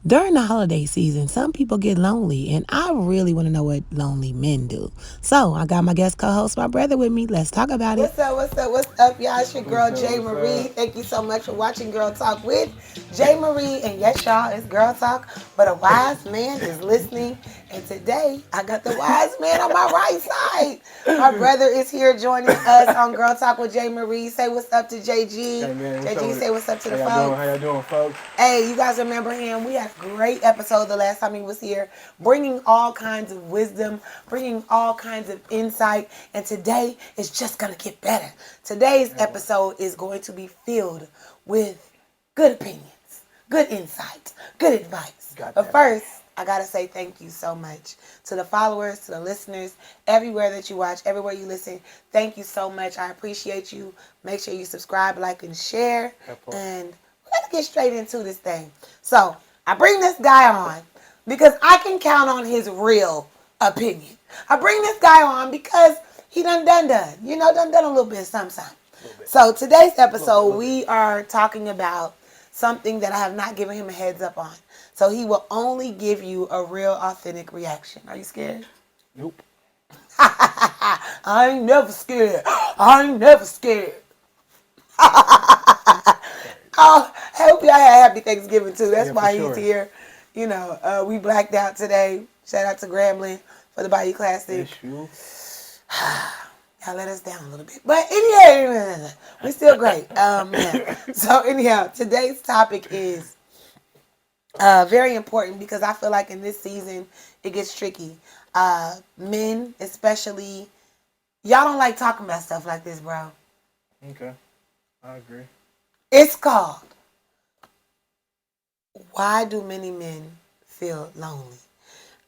During the holiday season, some people get lonely, and I really want to know what lonely men do. So I got my guest co-host, my brother, with me. Let's talk about it. What's up? What's up? What's up, y'all? It's your What's girl up? Jay What's Marie. up? Thank you so much for watching Girl Talk with Jay Marie. And yes, y'all, it's Girl Talk, but a wise man is listening. And today, I got the wise man on my right side. My brother is here joining us on Girl Talk with Jay Marie. Say what's up to JG. Hey man, what's up JG, with it? say what's up to How the y'all doing? How folks. y'all doing, folks? Hey, you guys remember him? We had a great episode the last time he was here, bringing all kinds of wisdom, bringing all kinds of insight. And today is just going to get better. Today's Yeah, well, episode is going to be filled with good opinions, good insight, good advice. got But that right. first, I got to say thank you so much to the followers, to the listeners, everywhere that you watch, everywhere you listen. Thank you so much. I appreciate you. Make sure you subscribe, like, and share. That part. And let's get straight into this thing. So I bring this guy on because I can count on his real opinion. I bring this guy on because he done. You know, done a little bit sometime. A little bit. So today's A little bit. A episode, little bit. we are talking about something that I have not given him a heads up on. So he will only give you a real authentic reaction. Are you scared? Nope. I ain't never scared. I ain't never scared. Crazy. Oh, I hope y'all had happy Thanksgiving too. That's Yeah, for why he's sure. here. You know, we blacked out today. Shout out to Grambling for the Bayou Classic. It's you. Y'all let us down a little bit. But anyhow, we're still great. Yeah. So anyhow, today's topic is very important because I feel like in this season it gets tricky. Men, especially, y'all don't like talking about stuff like this, bro. Okay. I agree. It's called Why Do Many Men Feel Lonely?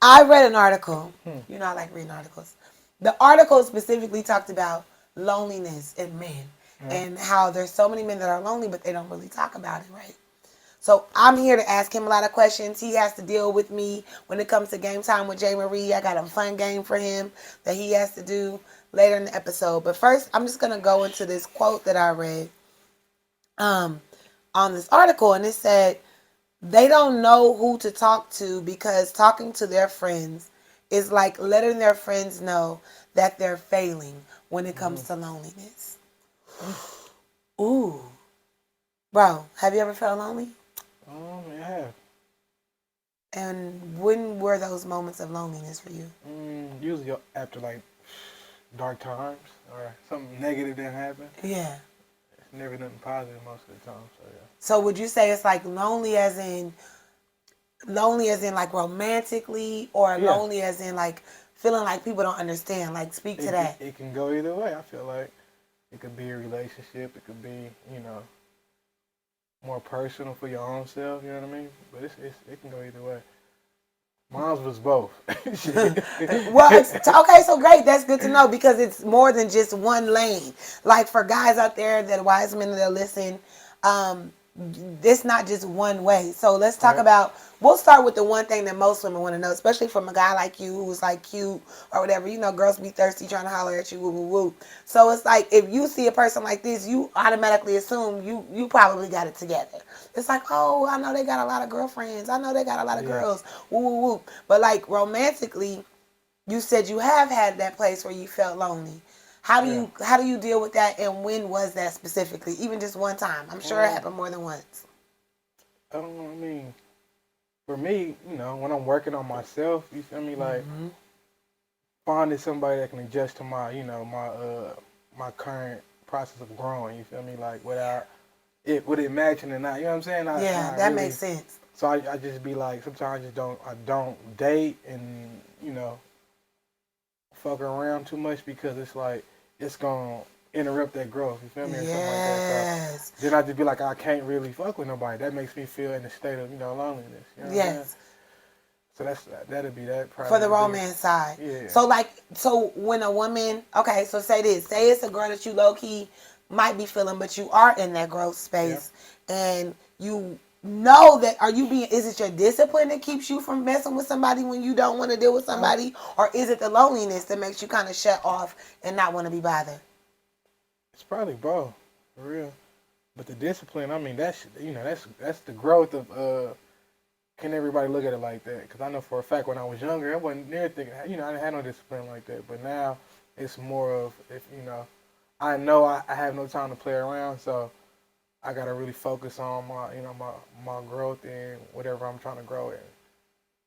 I read an article. You know, I like reading articles. The article specifically talked about loneliness in men Yeah. and how there's so many men that are lonely, but they don't really talk about it, right? So I'm here to ask him a lot of questions. He has to deal with me when it comes to game time with Jay Marie. I got a fun game for him that he has to do later in the episode. But first, I'm just gonna go into this quote that I read um, on this article, and it said they don't know who to talk to because talking to their friends is like letting their friends know that they're failing when it comes Mm-hmm. to loneliness. Ooh, bro, have you ever felt lonely? Yeah. And when were those moments of loneliness for you? Usually after like dark times or something negative that happened. Yeah. It's never nothing positive most of the time. So yeah. So would you say it's like lonely as in like romantically or Yeah. lonely as in like feeling like people don't understand? Like speak to that. It can go either way. I feel like it could be a relationship. It could be more personal for your own self. You know what I mean? But it can go either way. Mine was both. Well, okay, so great. That's good to know because it's more than just one lane. Like for guys out there that are wise men that listen, um, it's not just one way. So let's talk Right. about. We'll start with the one thing that most women want to know, especially from a guy like you who's like cute or whatever. You know, girls be thirsty trying to holler at you, woo woo woo. So it's like if you see a person like this, you automatically assume you probably got it together. It's like, oh, I know they got a lot of girlfriends. I know they got a lot of Yeah. girls. Woo woo woo. But like romantically, you said you have had that place where you felt lonely. Yeah. How do you deal with that, and when was that specifically? Even just one time. I'm sure it Um, happened more than once. I don't know. I mean, for me, when I'm working on myself, you feel me? Like Mm-hmm. finding somebody that can adjust to my current process of growing. You feel me? Like without it, with it matching or not. You know what I'm saying? Yeah, I that really. makes sense. So I just be like, sometimes I don't date and fuck around too much because it's like it's gonna interrupt that growth. You feel me, or something like that. So Yes. then I just be like, I can't really fuck with nobody. That makes me feel in a state of loneliness. You know what I'm saying? Yes. So that'd be that For probably the the biggest. romance side. Yeah. So when a woman, okay, so say this, say it's a girl that you low key might be feeling, but you are in that growth Yeah. space, and you know that is it your discipline that keeps you from messing with somebody when you don't want to deal with Um, somebody, or is it the loneliness that makes you kind of shut off and not want to be bothered? it's probably both, for real. But the discipline, I mean, that's the growth of can everybody look at it like that? Because I know for a fact when I was younger, I wasn't near thinking, I didn't have no discipline like that. But now it's more of, if, I know I have no time to play around, so I got to really focus on my growth and whatever I'm trying to grow in.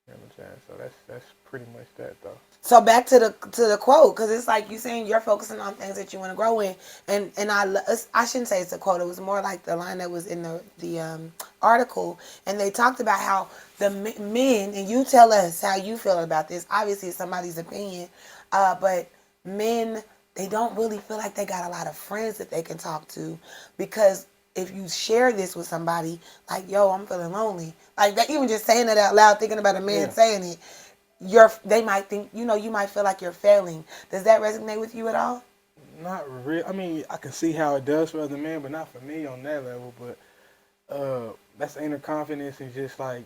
You know what I'm saying? So that's pretty much that, though. So back to the quote, because it's like you saying you're focusing on things that you want to grow in, and I shouldn't say it's a quote. It was more like the line that was in the article, and they talked about how the men, and you tell us how you feel about this. Obviously, it's somebody's opinion, but men, they don't really feel like they got a lot of friends that they can talk to, because if you share this with somebody, like, yo, I'm feeling lonely, like that, even just saying it out loud, thinking about a man saying it, they might think, you might feel like you're failing. Does that resonate with you at all? Not really. I mean, I can see how it does for other men, but not for me on that level. But that's inner confidence and just like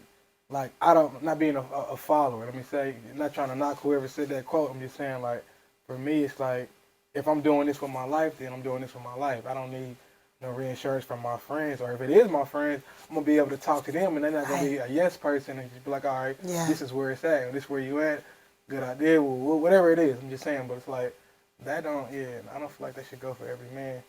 I don't, not being a follower. Let me say, not trying to knock whoever said that quote. I'm just saying, like, for me, it's like, if I'm doing this with my life, then I'm doing this with my life. I don't need no reassurance from my friends, or if it is my friends, I'm gonna be able to talk to them, and they're not gonna be a yes person and just be like, all right, this is where it's at, or this is where you at, good idea, well, whatever it is. I'm just saying, but it's like that don't, I don't feel like that should go for every man.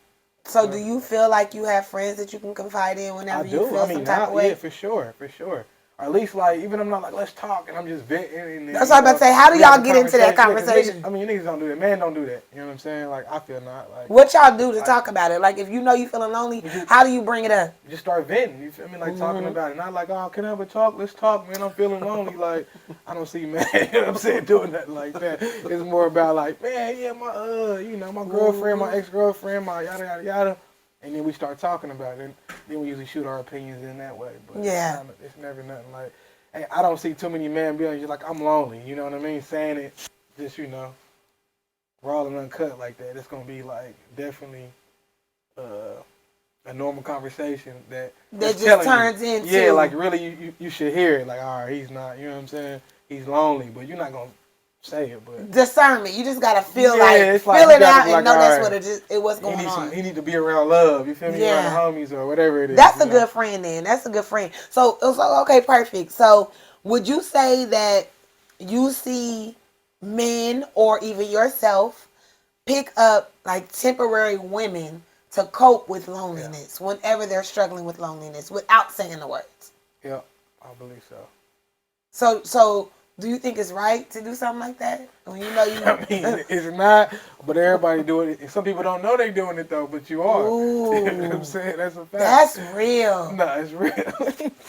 So do you feel like you have friends that you can confide in whenever you feel some type of way? Yeah, for sure. Or at least, like, even I'm not like, let's talk, and I'm just venting. And that's what I'm about to say. How do y'all get into that conversation? Yeah, niggas don't do that. Men don't do that. You know what I'm saying? Like, I feel not. Like, what y'all do to talk about it? Like, if you know you feeling lonely, how do you bring it up? Just start venting. You feel me? Like, talking about it. Not like, oh, can I have a talk? Let's talk, man. I'm feeling lonely. Like, I don't see man, you know what I'm saying, doing nothing like that. It's more about, like, man, yeah, my girlfriend, my ex-girlfriend, my yada, yada, yada. And then we start talking about it. And then we usually shoot our opinions in that way. But it's never nothing like, hey, I don't see too many men being just like, I'm lonely. You know what I mean? Saying it just, raw and uncut like that. It's going to be like definitely a normal conversation that just turns into. Yeah, like really you should hear it. Like, all right, he's not, you know what I'm saying? He's lonely, but you're not going to say it, but discernment. You just gotta feel feel it out and know that's what what's going on. He need to be around love. You feel me? Around the homies or whatever it is. That's a good friend. Then that's a good friend. So it was like, okay, perfect. So would you say that you see men or even yourself pick up like temporary women to cope with loneliness whenever they're struggling with loneliness without saying the words? Yeah, I believe so. So. Do you think it's right to do something like that? When you know you. I mean, it's not, but everybody doing it. And some people don't know they're doing it though, but you are. Ooh, you know what I'm saying? That's a fact. That's real. No, it's real.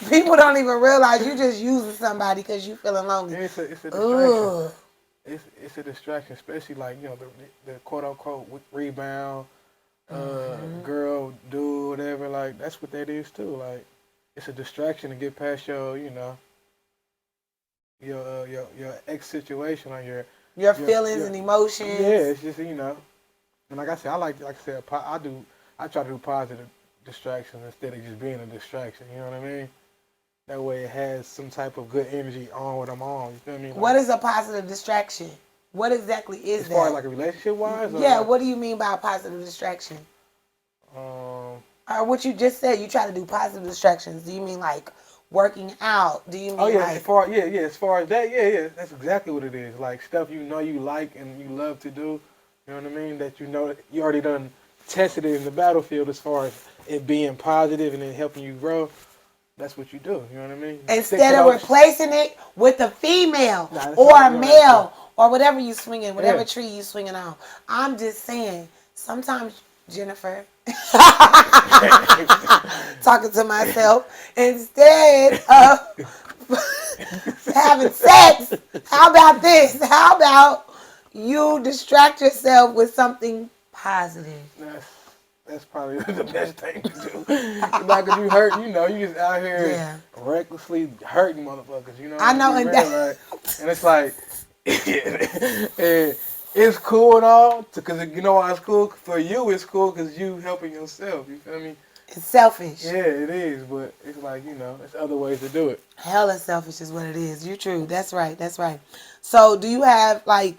People don't even realize you just using somebody because you feeling lonely. It's a distraction. It's a distraction, especially like, the quote unquote rebound, girl, dude, whatever. Like, that's what that is too. Like, it's a distraction to get past your ex situation or your feelings and emotions. Yeah, it's just, and like I said, I try to do positive distractions instead of just being a distraction. You know what I mean? That way it has some type of good energy on what I'm on. You feel me? Like, what is a positive distraction? What exactly is that? As far as like a relationship wise? Yeah, what do you mean by a positive distraction? Or what you just said, you try to do positive distractions. Do you mean like working out? Do you mean as far as that, that's exactly what it is. Like stuff you like and you love to do, you know what I mean? That you already done tested it in the battlefield as far as it being positive and then helping you grow. That's what you do, you know what I mean? Instead of replacing it with a female or a male or whatever you swinging, whatever tree you swinging on. I'm just saying, sometimes, Jennifer, talking to myself, instead of having sex, how about this? How about you distract yourself with something positive? That's probably the best thing to do. Like, if you hurt, you just out here recklessly hurting motherfuckers, I know, and it's like, and it's cool and all, because you know why it's cool? For you, it's cool because you helping yourself, you feel me? It's selfish. Yeah, it is, but it's like, there's other ways to do it. Hella selfish is what it is. You're true. That's right. So do you have, like,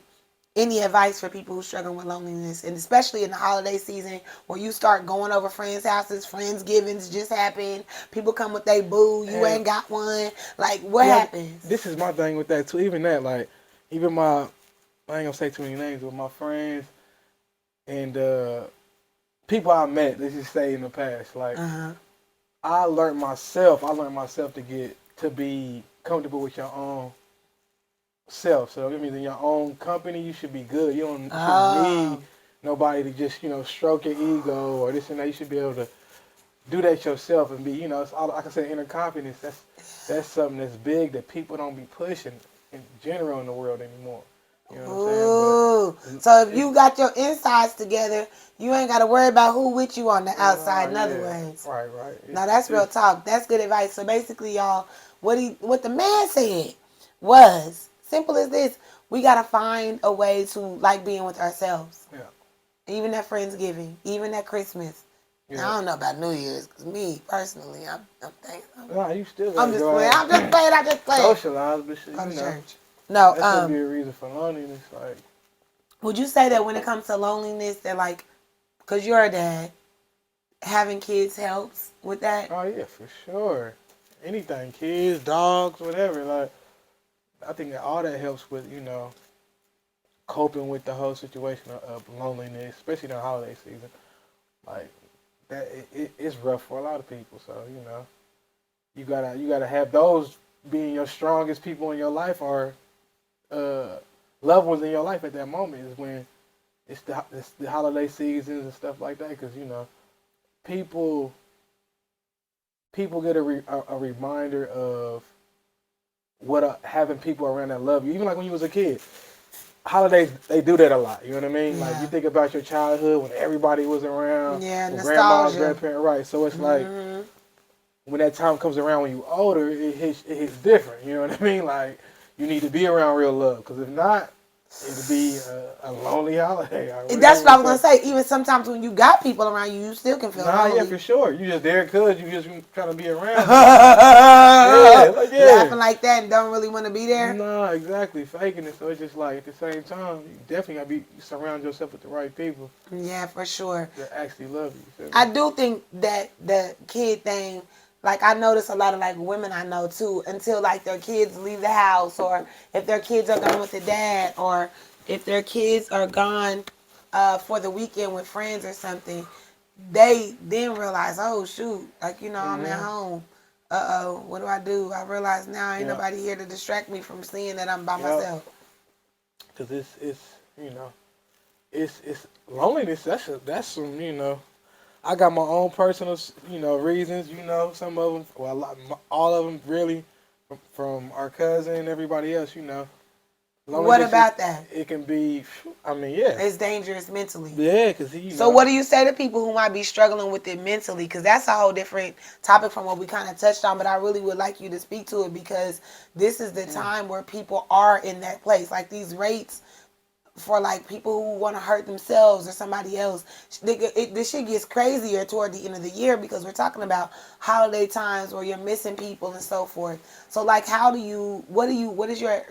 Any advice for people who struggling with loneliness, and especially in the holiday season where you start going over friends' houses, friendsgivings just happened, people come with they boo, you And ain't got one. Like, what yeah, happens? this is my thing with that too. Even that, like, even my, I ain't gonna say too many names, but my friends and people I met, let's just say in the past, like, Uh-huh. I learned myself to get to be comfortable with your own self. So that means in your own company, you should be good. You shouldn't need Oh, nobody to just stroke your ego or this and that. You should be able to do that yourself and be it's all, like I said, inner confidence. That's something that's big that people don't be pushing in general in the world anymore. You know what I'm saying? ooh. But So if it's you got your insides together, you ain't got to worry about who with you on the outside. In other yeah, words, right. now that's real It's talk. That's good advice. So basically, y'all, what the man said was simple as this: we gotta find a way to like being with ourselves, yeah, even at Friendsgiving, even at Christmas. Now, yeah. I don't know about New Year's, cause me personally, I'm thinking, Nah, you still I'm gotta just go playing. out I'm just and playing. I'm just playing. socialize, but shit, Go to church. No, that should be a reason for loneliness. Like, would you say that when it comes to loneliness, that like, cause you're a dad, having kids helps with that? oh yeah, for sure. Anything, kids, dogs, whatever. Like, I think that all that helps with coping with the whole situation of loneliness, especially in the holiday season. Like that, it's rough for a lot of people. So you gotta have those being your strongest people in your life or uh, loved ones in your life at that moment is when it's the holiday seasons and stuff like that. Because people people get a reminder of what having people around that love you. Even like when you was a kid, holidays they do that a lot. You know what I mean? Like you Yeah. think about your childhood when everybody was around, Yeah, when grandmas, nostalgia. grandparents, right? So it's like Hmm. when that time comes around when you older, it hits different. You know what I mean? Like you need to be around real love because if not, it'll be a lonely holiday. I really That's what I want was to gonna say. say. Even sometimes when you got people around you, you still can feel Nah, yeah, lonely. for sure. You just there because you just trying to be around people. Yeah, like Laughing yeah. like that and don't really want to be there. No, exactly. Faking it. So it's just like at the same time, you definitely gotta be surround yourself with the right people Yeah, for sure. that actually love you. You feel me? I do think that the kid thing, like I notice a lot of like women I know too, until like their kids leave the house, or if their kids are gone with the dad, or if their kids are gone for the weekend with friends or something, they then realize, oh shoot, like I'm at Hmm. home. Uh-oh, what do I do? I realize now ain't Yeah. nobody here to distract me from seeing that I'm by Yep. myself. Cause it's it's loneliness. That's some I got my own personal reasons. Some of them, well, all of them really from our cousin and everybody else. What Loneliness about that? it can be. I mean, yeah, It's dangerous mentally. yeah, cause So what do you say to people who might be struggling with it mentally? Because that's a whole different topic from what we kind of touched on, but I really would like you to speak to it because this is the mm, time where people are in that place. Like these rates for like people who want to hurt themselves or somebody else, this shit gets crazier toward the end of the year because we're talking about holiday times where you're missing people and so forth. So like, what is your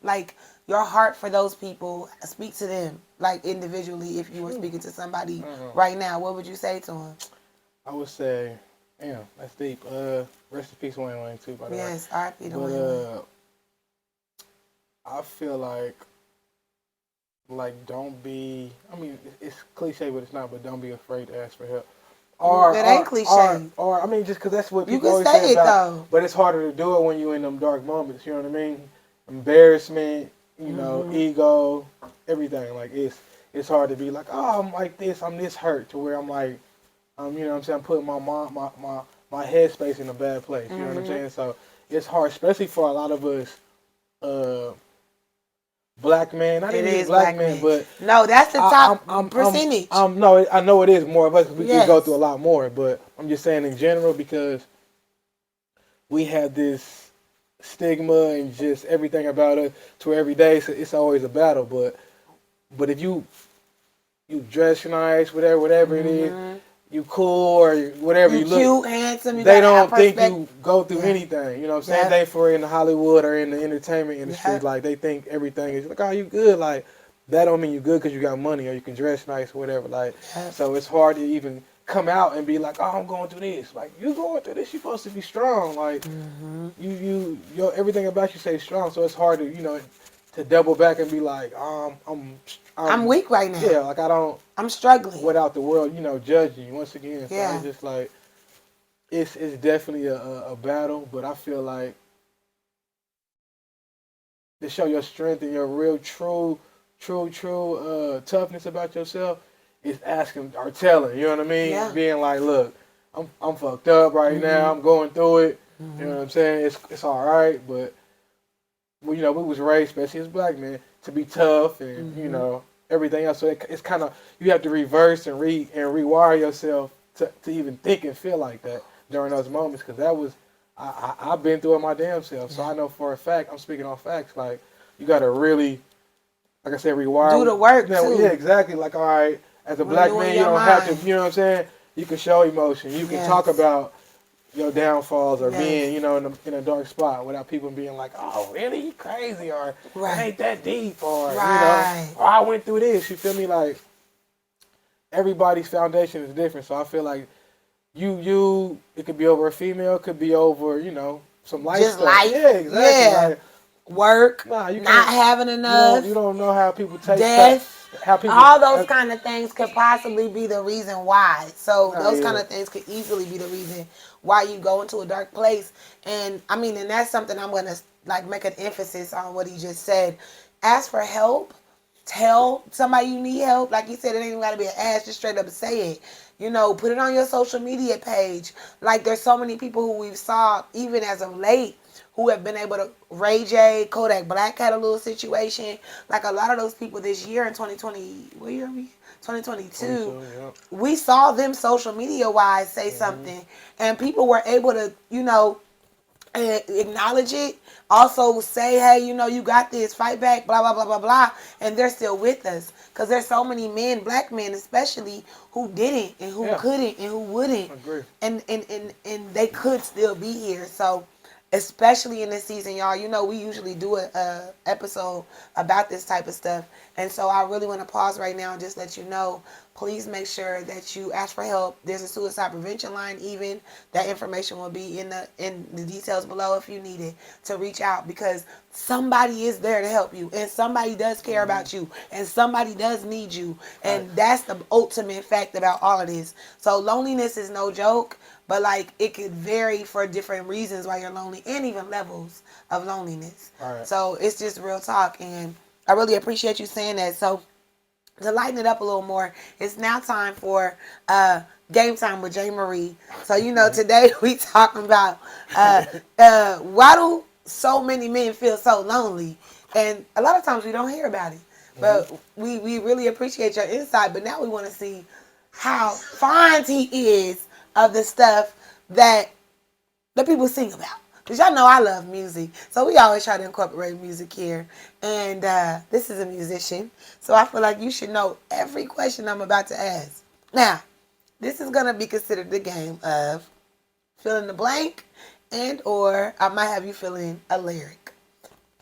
like your heart for those people? Speak to them like individually. If you were speaking to somebody I don't know. right now, what would you say to them? I would say, damn, that's deep. Rest in peace, Wayne Wayne too, by the way. Yes, R.P. to But Wayne Wayne. I feel like don't be. I mean, it's cliche, but it's not. But don't be afraid to ask for help. Or It ain't or or cliche. or I mean, just because that's what You people can always say say it about. though. But it's harder to do it when you're in them dark moments. You know what I mean? Embarrassment, Hmm. ego, everything. Like it's hard to be like, oh, I'm like this. I'm this hurt to where I'm like, you know what I'm saying? I'm putting my headspace in a bad place. You know what I'm Hmm. saying? So it's hard, especially for a lot of us. Uh, Black men, not It even just is black black men, men. but No, that's the I, top percentage. no, I know it is more of us because we go through a Yes. lot more. But I'm just saying in general because we have this stigma and just everything about us to every day. So it's always a battle. But if you dress nice, whatever it is, Hmm. you cool or whatever You you look, cute, handsome. You they gotta have don't think perspective. you go through Yeah. anything. You know what I'm saying? Yep. They for in the Hollywood or in the entertainment industry, Yep. like they think everything is like, oh, you good, like. that don't mean you good because you got money or you can dress nice or whatever. Like, Yeah. so it's hard to even come out and be like, oh, I'm going through this. Like, you going through this, you supposed to be strong. Like, your everything about you say strong. So it's hard to, to double back and be like, I'm weak right now. Yeah, like I don't. I'm struggling. Without the world, judging you once again. So Yeah. it's just like, it's definitely a battle, but I feel like to show your strength and your real true toughness about yourself is asking or telling. You know what I mean? Yeah. Being like, look, I'm fucked up right now. I'm going through it. You know what I'm saying? It's all right, but we was raised, especially as black men, to be tough and everything else. So it's kind of, you have to reverse and rewire yourself to even think and feel like that during those moments, because that was. I've been through it my damn self, so I know for a fact. I'm speaking on facts. Like, you got to really, like I said, rewire. Do the work too. Yeah, exactly. Like, all right, as a black man, you don't have to. You know what I'm saying? You can show emotion. You can talk about your downfalls or being, in a dark spot without people being like, "Oh, really? You crazy?" Or "It ain't that deep?" Or or "I went through this." You feel me? Like, everybody's foundation is different, so I feel like. It could be over a female, it could be over, some life Just stuff. life. Yeah, exactly. Yeah. Like, work, not having enough. You don't know how people take death. How people, all those kind of things could possibly be the reason why. So those kind of things could easily be the reason why you go into a dark place. And I mean, and that's something I'm gonna make an emphasis on what he just said. Ask for help. Tell somebody you need help. Like you said, it ain't even gotta be an ass. Just straight up say it. Put it on your social media page. Like, there's so many people who we've saw, even as of late, who have been able to. Ray J, Kodak Black had a little situation. Like, a lot of those people this year in 2020, what year are we? 2022, we saw them social media wise say something, and people were able to, acknowledge it, also say, hey, you got this, fight back, blah, blah, blah, blah, blah, and they're still with us. Because there's so many men, black men especially, who didn't and who couldn't and who wouldn't. And they could still be here. So, especially in this season, y'all, we usually do a episode about this type of stuff. And so I really want to pause right now and just let you know, please make sure that you ask for help. There's a suicide prevention line even. That information will be in the details below if you need it, to reach out, because somebody is there to help you, and somebody does care about you, and somebody does need you. And that's the ultimate fact about all of this. So loneliness is no joke, but it could vary for different reasons why you're lonely, and even levels of loneliness. So it's just real talk, and I really appreciate you saying that. So to lighten it up a little more, it's now time for Game Time with Jay Marie. So, today we talking about why do so many men feel so lonely? And a lot of times we don't hear about it. But we really appreciate your insight. But now we want to see how fond he is of the stuff that the people sing about. Because y'all know I love music. So we always try to incorporate music here. And this is a musician. So I feel like you should know every question I'm about to ask. Now, this is going to be considered the game of fill in the blank, and or I might have you fill in a lyric.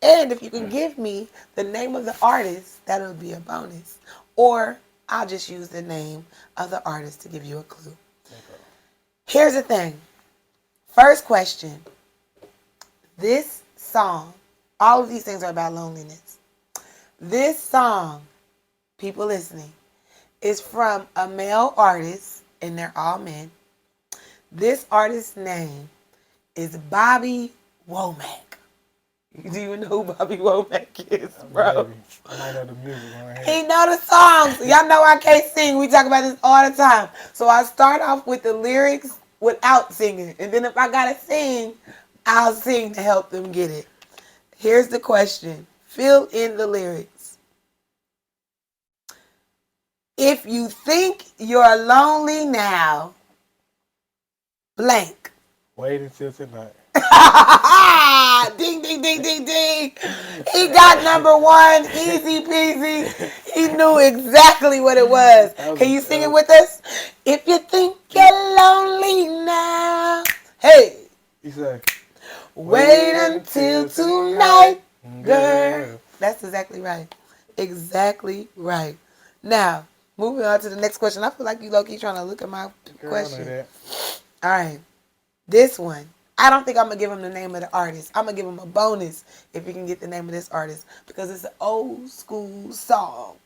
And if you can give me the name of the artist, that'll be a bonus. Or I'll just use the name of the artist to give you a clue. Here's the thing. First question. This song, all of these things are about loneliness. This song, people listening, is from a male artist, and they're all men. This artist's name is Bobby Womack. Do you know who Bobby Womack is, bro? I might know the music right here. He know the songs. Y'all know I can't sing. We talk about this all the time. So I start off with the lyrics without singing. And then if I gotta sing, I'll sing to help them get it. Here's the question. Fill in the lyrics. If you think you're lonely now, blank. Wait until tonight. Ding, ding, ding, ding, ding. He got number one. Easy peasy. He knew exactly what it was. Can you sing it with us? If you think you're lonely now. Hey. He said, wait until tonight, girl. That's exactly right. Exactly right. Now, moving on to the next question. I feel like you low-key trying to look at my Girl, I know question. that. All right. This one. I don't think I'm going to give him the name of the artist. I'm going to give him a bonus if you can get the name of this artist because it's an old school song.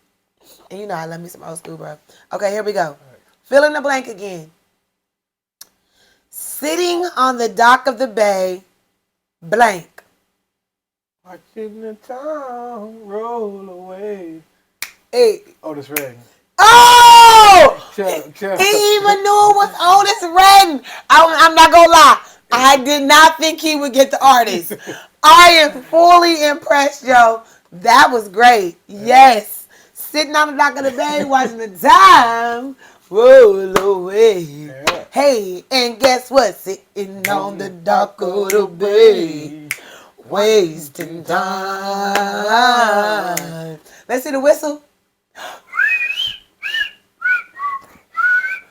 And you know I love me some old school, bro. Okay, here we go. Fill in the blank again. Sitting on the dock of the bay, blank. Watching the time roll away. Hey. Otis Redding. Oh! Chill. He even knew it was Otis Redding. I'm not going to lie. I did not think he would get the artist. I am fully impressed, Joe. That was great. Yes. Sitting on the dock of the bay, watching the time roll away. Yeah. Hey, and guess what? Sitting on the dock of the bay, wasting time. Let's see the whistle.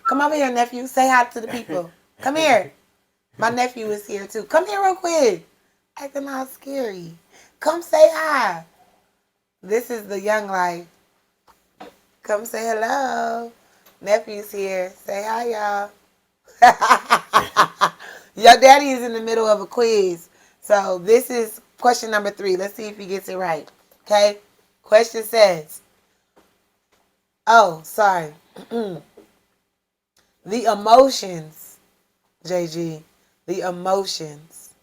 Come over here, nephew. Say hi to the people. Come here. My nephew is here too. Come here real quick. Acting all scary. Come say hi. This is the young life. Come say hello. Nephew's here. Say hi, y'all. Your daddy is in the middle of a quiz. So this is question number 3. Let's see if he gets it right. Okay? Question says, oh, sorry. The emotions, Jgee. The emotions.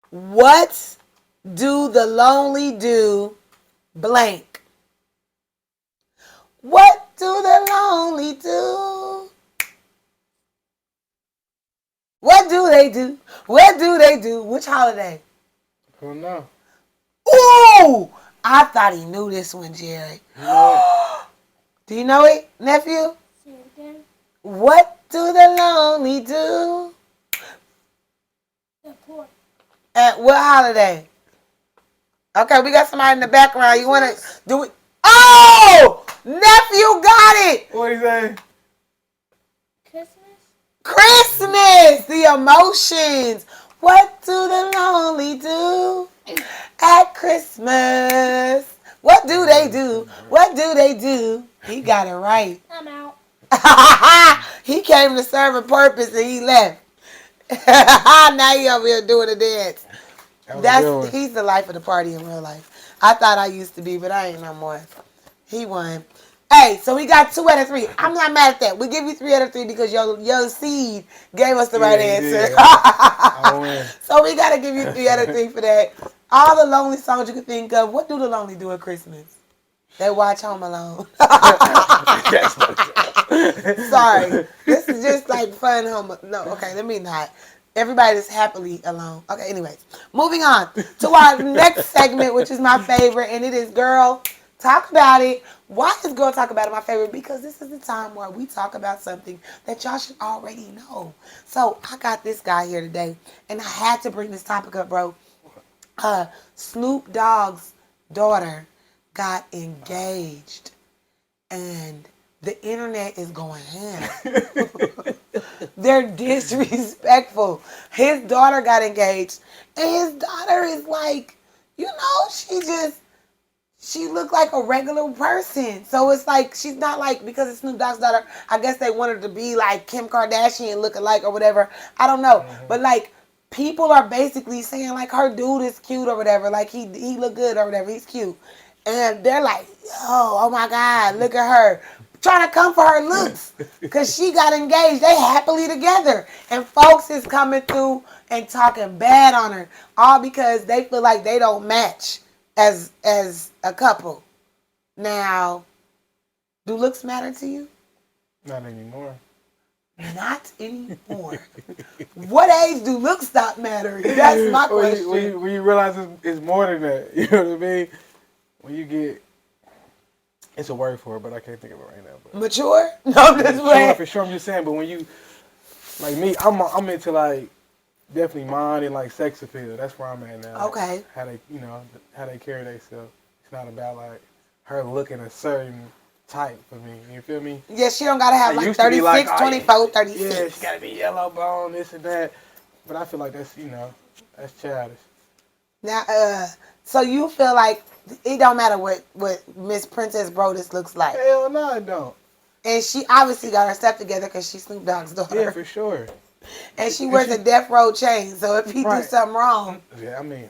What do the lonely do blank? What do the lonely do? What do they do? What do they do? Which holiday? I don't know. Ooh! I thought he knew this one, Jerry. Do you know it, nephew? Say it again. What do the lonely do? The poor. At what holiday? Okay, we got somebody in the background. You want to do it? Oh! Nephew got it! What he say? Christmas. Christmas! The emotions. What do the lonely do at Christmas? What do they do? What do they do? He got it right. I'm out. He came to serve a purpose and he left. Now he over here doing a dance. He's the life of the party in real life. I thought I used to be, but I ain't no more. He won. Hey, so we got 2 out of 3. I'm not mad at that. We give you 3 out of 3 because your seed gave us the right answer. I win. So we gotta give you 3 out of 3 for that. All the lonely songs you can think of. What do the lonely do at Christmas? They watch Home Alone. Sorry. This is just like fun home. No, okay, let me not. Everybody's happily alone. Okay, anyways. Moving on to our next segment, which is my favorite, and it is Girl, Talk About It. Why is Girl Talk About It my favorite? Because this is the time where we talk about something that y'all should already know. So I got this guy here today, and I had to bring this topic up, bro. Snoop Dogg's daughter got engaged, and the internet is going ham. They're disrespectful. His daughter got engaged, and his daughter is like, you know, she looked like a regular person. So it's like, she's not like, because it's Snoop Dogg's daughter, I guess they wanted to be like Kim Kardashian look alike or whatever. I don't know. Mm-hmm. But like, people are basically saying like, her dude is cute or whatever. Like, he look good or whatever. He's cute. And they're like, oh my God, look at her. Trying to come for her looks because she got engaged. They happily together. And folks is coming through and talking bad on her. All because they feel like they don't match as a couple. Now, do looks matter to you? Not anymore. Not anymore. What age do looks stop mattering? That's my question. When you realize it's more than that. You know what I mean? When you get... It's a word for it, but I can't think of it right now. But mature? No, this way. For sure, I'm just saying. But when you, like me, I'm into like definitely mind and like sex appeal. That's where I'm at now. Okay. Like, how they carry themselves. It's not about like her looking a certain type for me. You feel me? Yeah, she don't gotta have like 36, 24, 36. Yeah, she gotta be yellow bone, this and that. But I feel like that's childish. Now, so you feel like it don't matter what Miss Princess Brodus looks like. Hell no, I don't. And she obviously got her stuff together because she's Snoop Dogg's daughter. Yeah, for sure. And she wears a death row chain, so if he do Right. something wrong. Yeah, I mean.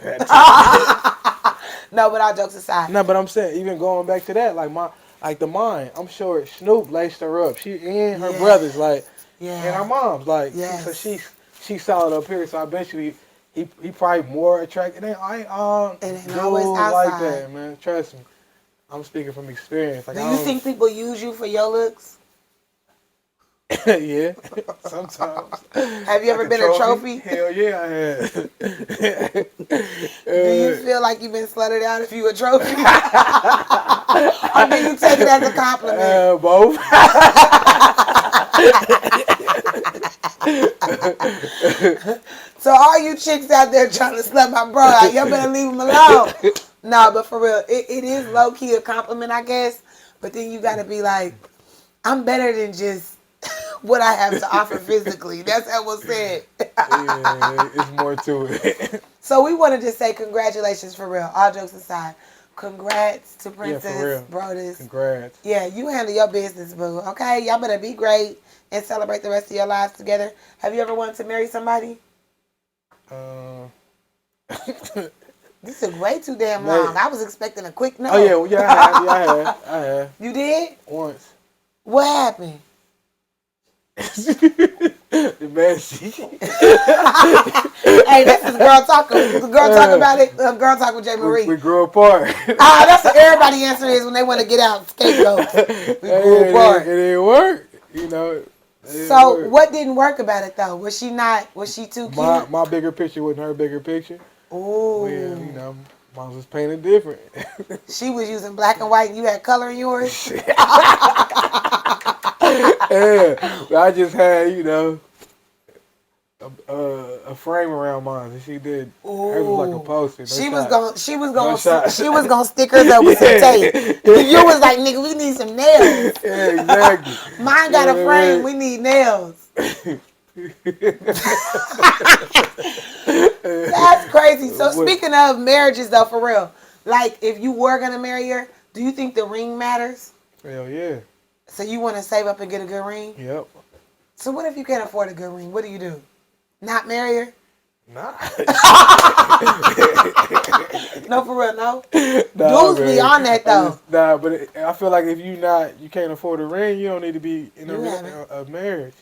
No, but all jokes aside. No, but I'm saying, even going back to that, like the mine, I'm sure Snoop laced her up. She and her Yes. brothers, like, Yeah. and her mom's, like, Yes. so she's solid up here. So I bet you he probably more attracted. It ain't all It ain't dudes always like outside. that, man. Trust me. I'm speaking from experience. Like, Do I you don't- think people use you for your looks? yeah, sometimes. Have you ever been a trophy? Hell yeah, I have. Do you feel like you've been slutted out if you a trophy? Or do you take it as a compliment? Both. So all you chicks out there trying to slut my bro out, y'all better leave him alone. No, but for real, it is low key a compliment, I guess. But then you gotta be like, I'm better than just what I have to offer physically. That's how was said. Yeah, it's more to it. So we wanted to say congratulations for real. All jokes aside, congrats to Yeah, Princess for real. Brodus. Congrats. Yeah, you handle your business, boo. Okay, y'all better be great and celebrate the rest of your lives together. Have you ever wanted to marry somebody? This took way too damn long. I was expecting a quick no. Oh yeah, well, yeah, I have. You did? Once. What happened? The messy. Hey, this is girl talk. The girl talk about it. Girl talk with Jay Marie. We grew apart. That's what everybody answer is when they want to get out scapegoats. We grew apart. It didn't work. You know. It didn't So work. what didn't work about it though? Was she too cute? My bigger picture wasn't her bigger picture. Ooh. Well, you know, mine was painted different. She was using black and white and you had color in yours? Yeah, but I just had, you know, a frame around mine, and she did. Hers was like a poster. She was gonna stick hers up with Yeah. some tape. You was like, nigga, we need some nails. Yeah, exactly. Mine got a Yeah, frame, man. we need nails. That's crazy. So speaking of marriages though, for real, like if you were gonna marry her, do you think the ring matters? Hell yeah. So you want to save up and get a good ring? Yep. So what if you can't afford a good ring? What do? Not marry her? Nah. No, for real, no. Nah, Dudes be man. on that though. Nah, but I feel like if you can't afford a ring, you don't need to be in You haven't. a marriage.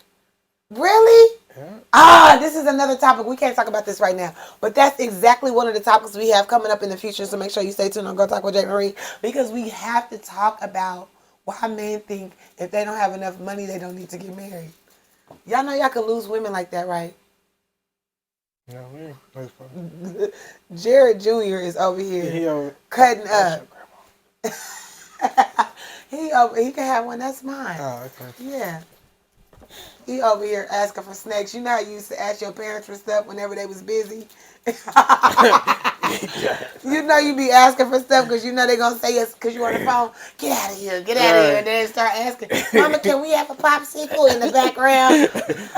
Really? Yeah. This is another topic. We can't talk about this right now. But that's exactly one of the topics we have coming up in the future. So make sure you stay tuned on Go Talk with Jay Marie. Because we have to talk about why men think if they don't have enough money, they don't need to get married. Y'all know y'all can lose women like that, right? No, man. That's fine. Jared Jr. is over here cutting up. He can have one. That's mine. Oh, okay. Yeah. He over here asking for snacks. You know how you used to ask your parents for stuff whenever they was busy? You know you be asking for stuff because you know they going to say yes because you on the phone. Get out of here. Get out of here. And then start asking, Mama, can we have a popsicle in the background?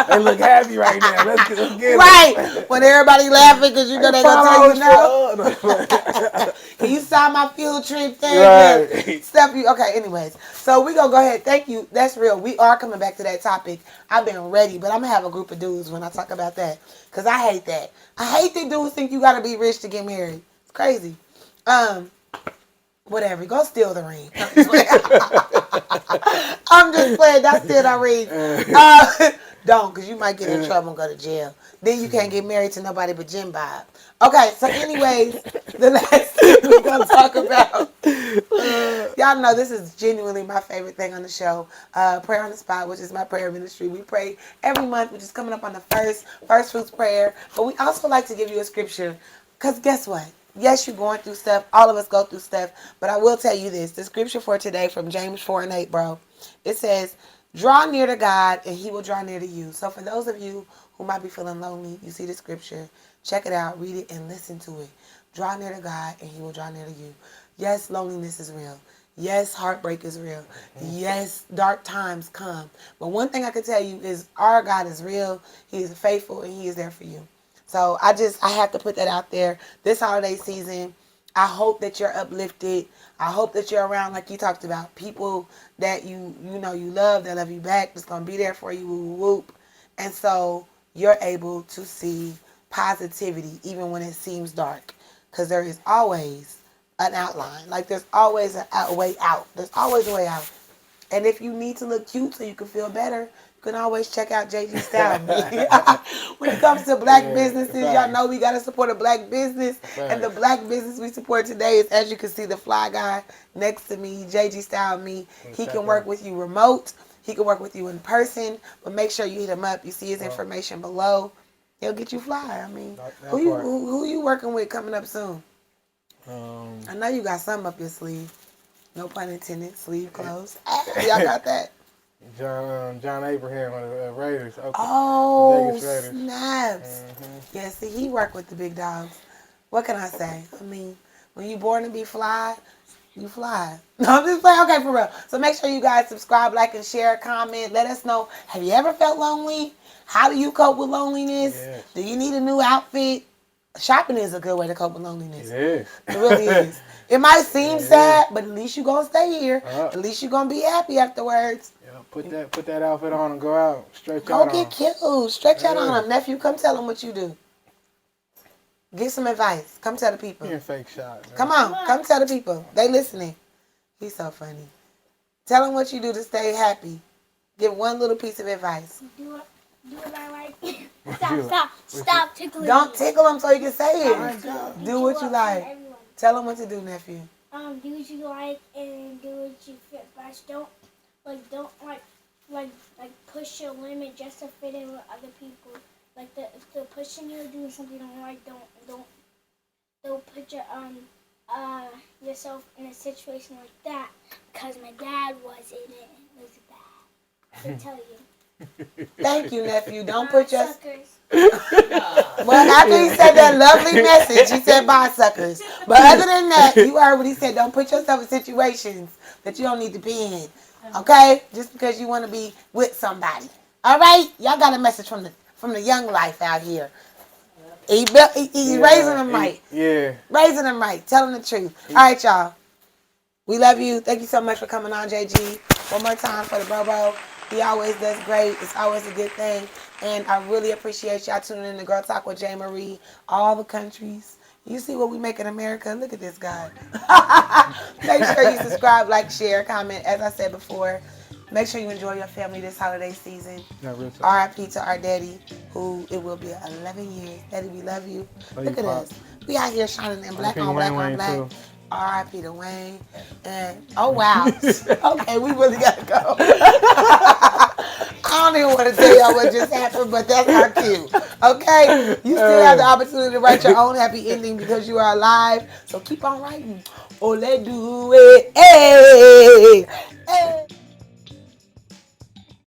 They look happy right now. Let's get it. Right. When everybody laughing because you know they going to tell you no. Can you sign my field trip thing? Right. Stuff you. Okay, anyways. So we going to go ahead. Thank you. That's real. We are coming back to that topic. I've been ready, but I'm going to have a group of dudes when I talk about that because I hate that. I hate that dudes think you got to be rich to get married. It's crazy. Whatever. Go steal the ring. I'm just playing. That's still the ring. Don't, because you might get in trouble and go to jail. Then you can't get married to nobody but Jim Bob. Okay, so anyways, the last thing we're going to talk about. Y'all know this is genuinely my favorite thing on the show. Prayer on the Spot, which is my prayer ministry. We pray every month, which is coming up on the first fruits prayer. But we also like to give you a scripture. Because guess what? Yes, you're going through stuff. All of us go through stuff. But I will tell you this. The scripture for today from James 4:8, bro. It says, draw near to God and he will draw near to you. So for those of you who might be feeling lonely, you see the scripture, check it out, read it, and listen to it. Draw near to God and he will draw near to you. Yes, loneliness is real. Yes, heartbreak is real. Yes, dark times come. But one thing I can tell you is our God is real. He is faithful and he is there for you. So I have to put that out there. This holiday season, I hope that you're uplifted. I hope that you're around, like you talked about, people that you know you love, that love you back, that's gonna be there for you, whoop, whoop. And so you're able to see positivity even when it seems dark, because there is always an outline. Like there's always a way out. There's always a way out. And if you need to look cute so you can feel better, you can always check out Jgee Style Me. When it comes to black businesses, y'all know we got to support a black business. And the black business we support today is, as you can see, the fly guy next to me, Jgee Style Me. He can work with you remote. He can work with you in person. But make sure you hit him up. You see his information below. He'll get you fly. I mean, who you working with coming up soon? I know you got something up your sleeve. No pun intended. Sleeve closed. Y'all got that? John Abraham of the Raiders. Okay. Oh, Vegas Raiders. snaps. Yeah, see, he worked with the big dogs. What can I say? I mean, when you born to be fly, you fly. No, I'm just playing. Okay, for real. So make sure you guys subscribe, like, and share, comment. Let us know. Have you ever felt lonely? How do you cope with loneliness? Yes. Do you need a new outfit? Shopping is a good way to cope with loneliness. It is. It really is. It might seem sad, but at least you're going to stay here. At least you're going to be happy afterwards. Yeah, put that outfit on and go out. Stretch Go out get cute. Stretch out on them. Nephew, come tell them what you do. Get some advice. Come tell the people. You're a fake shot. Man. Come on. Come tell the people. They listening. He's so funny. Tell them what you do to stay happy. Give one little piece of advice. Do what I like. Stop tickling. Don't tickle them so you can say it. Oh, Do what you like. Everyone. Tell them what to do, nephew. Do what you like and do what you fit best. Don't push your limit just to fit in with other people. Like if they're pushing you doing something you don't like, don't put your yourself in a situation like that. Because my dad was in it. It was bad. I tell you. Thank you, nephew. Don't put your... Suckers. Well, after he said that lovely message, he said bye, suckers. But other than that, you heard what he said. Don't put yourself in situations that you don't need to be in. Okay? Just because you want to be with somebody. All right? Y'all got a message from the young life out here. He's raising them right. Yeah. Raising them right. Telling the truth. All right, y'all. We love you. Thank you so much for coming on, Jgee. One more time for the Bobo. He always does great. It's always a good thing. And I really appreciate y'all tuning in to Girl Talk with J. Marie. All the countries. You see what we make in America? Look at this guy. Make sure you subscribe, like, share, comment. As I said before, make sure you enjoy your family this holiday season. R.I.P. to our daddy, who it will be 11 years. Daddy, we love you. Look at us. We out here shining in black on black on black. R.I.P. to Wayne. And, oh, wow. Okay, we really got to go. I don't even want to tell y'all what just happened, but that's our cue. Okay? You still have the opportunity to write your own happy ending because you are alive. So keep on writing. Oh, let's do it. Hey!